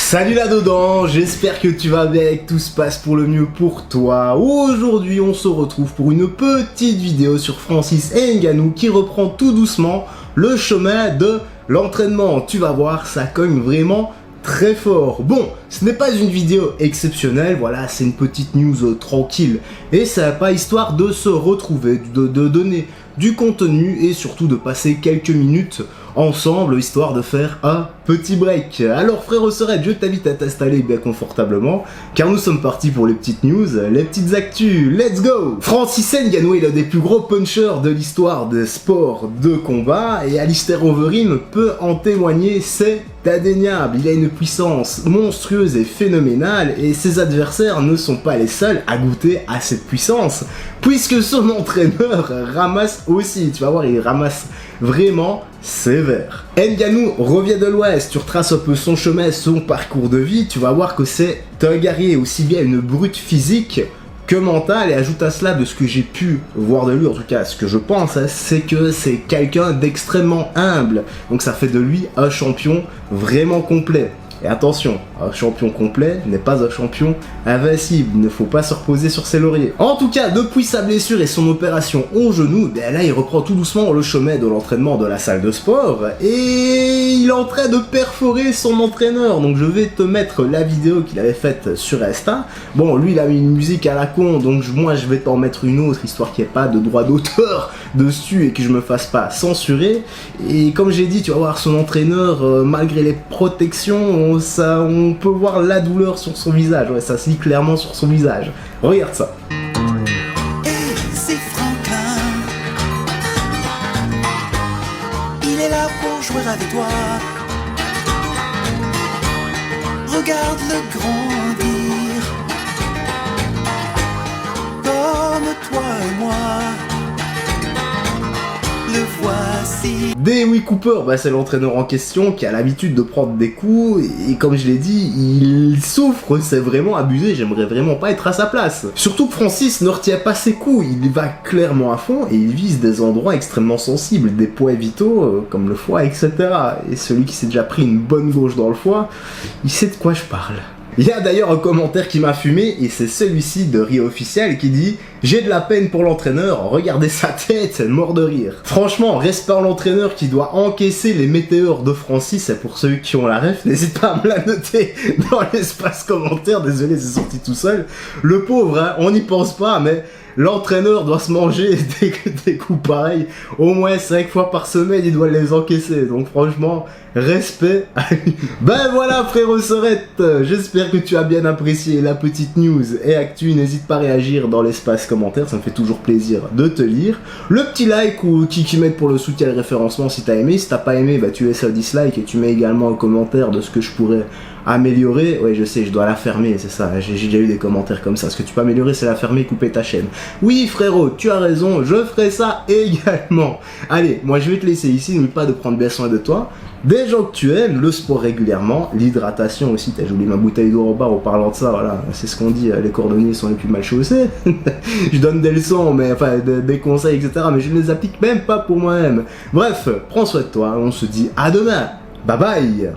Salut là-dedans, j'espère que tu vas bien et que tout se passe pour le mieux pour toi. Aujourd'hui, on se retrouve pour une petite vidéo sur Francis Ngannou qui reprend tout doucement le chemin de l'entraînement. Tu vas voir, ça cogne vraiment très fort. Bon, ce n'est pas une vidéo exceptionnelle, voilà, c'est une petite news tranquille. Et ça n'a pas histoire de se retrouver, de donner du contenu et surtout de passer quelques minutes ensemble, histoire de faire un petit break. Alors frérot Sorette, je t'invite à t'installer bien confortablement, car nous sommes partis pour les petites news, les petites actus, let's go! Francis Ngannou est l'un des plus gros punchers de l'histoire des sports de combat, et Alistair Overeem peut en témoigner, c'est indéniable. Il a une puissance monstrueuse et phénoménale, et ses adversaires ne sont pas les seuls à goûter à cette puissance, puisque son entraîneur ramasse aussi, tu vas voir, il ramasse vraiment sévère. Ngannou revient de l'Ouest, tu retraces un peu son chemin, son parcours de vie, tu vas voir que c'est un guerrier, aussi bien une brute physique que mentale, et ajoute à cela, de ce que j'ai pu voir de lui, en tout cas ce que je pense, c'est que c'est quelqu'un d'extrêmement humble, donc ça fait de lui un champion vraiment complet. Et attention, un champion complet n'est pas un champion invincible, il ne faut pas se reposer sur ses lauriers. En tout cas, depuis sa blessure et son opération au genou, ben là il reprend tout doucement le chemin de l'entraînement de la salle de sport, et il est en train de perforer son entraîneur. Donc je vais te mettre la vidéo qu'il avait faite sur Insta. Bon, lui il a mis une musique à la con, donc moi je vais t'en mettre une autre, histoire qu'il n'y ait pas de droit d'auteur dessus et que je me fasse pas censurer. Et comme j'ai dit, tu vas voir son entraîneur, malgré les protections, on peut voir la douleur sur son visage, ouais, ça se lit clairement sur son visage. Regarde ça. Hey, c'est Franklin. Il est là pour jouer avec toi. Regarde-le grandir. Comme toi et moi. Le voici. Dewey Cooper, bah c'est l'entraîneur en question qui a l'habitude de prendre des coups, et comme je l'ai dit, il souffre, c'est vraiment abusé, j'aimerais vraiment pas être à sa place. Surtout que Francis ne retient pas ses coups, il va clairement à fond et il vise des endroits extrêmement sensibles, des points vitaux comme le foie, etc. Et celui qui s'est déjà pris une bonne gauche dans le foie, il sait de quoi je parle. Il y a d'ailleurs un commentaire qui m'a fumé, et c'est celui-ci de Rio Officiel qui dit « J'ai de la peine pour l'entraîneur, regardez sa tête, mort de rire ». Franchement, respect à l'entraîneur qui doit encaisser les météores de Francis, et pour ceux qui ont la ref, n'hésite pas à me la noter dans l'espace commentaire, désolé c'est sorti tout seul. Le pauvre, hein, on n'y pense pas, mais l'entraîneur doit se manger des coups pareils, au moins 5 fois par semaine, il doit les encaisser, donc franchement, respect à lui. Ben voilà frérot Sorette, j'espère que tu as bien apprécié la petite news et actu, n'hésite pas à réagir dans l'espace commentaire, ça me fait toujours plaisir de te lire. Le petit like ou qui m'aide pour le soutien et le référencement si t'as aimé, si t'as pas aimé, bah tu laisses un dislike et tu mets également un commentaire de ce que je pourrais améliorer. Ouais je sais, je dois la fermer, c'est ça, j'ai déjà eu des commentaires comme ça, ce que tu peux améliorer c'est la fermer et couper ta chaîne. Oui frérot, tu as raison, je ferai ça également. Allez, moi je vais te laisser ici, n'oublie pas de prendre bien soin de toi, des gens que tu aimes, le sport régulièrement, l'hydratation aussi, j'ai oublié ma bouteille d'eau en bas en parlant de ça, voilà, c'est ce qu'on dit, les cordonniers sont les plus mal chaussés. Je donne des leçons, mais enfin des conseils, etc., mais je ne les applique même pas pour moi-même. Bref, prends soin de toi, on se dit à demain, bye bye.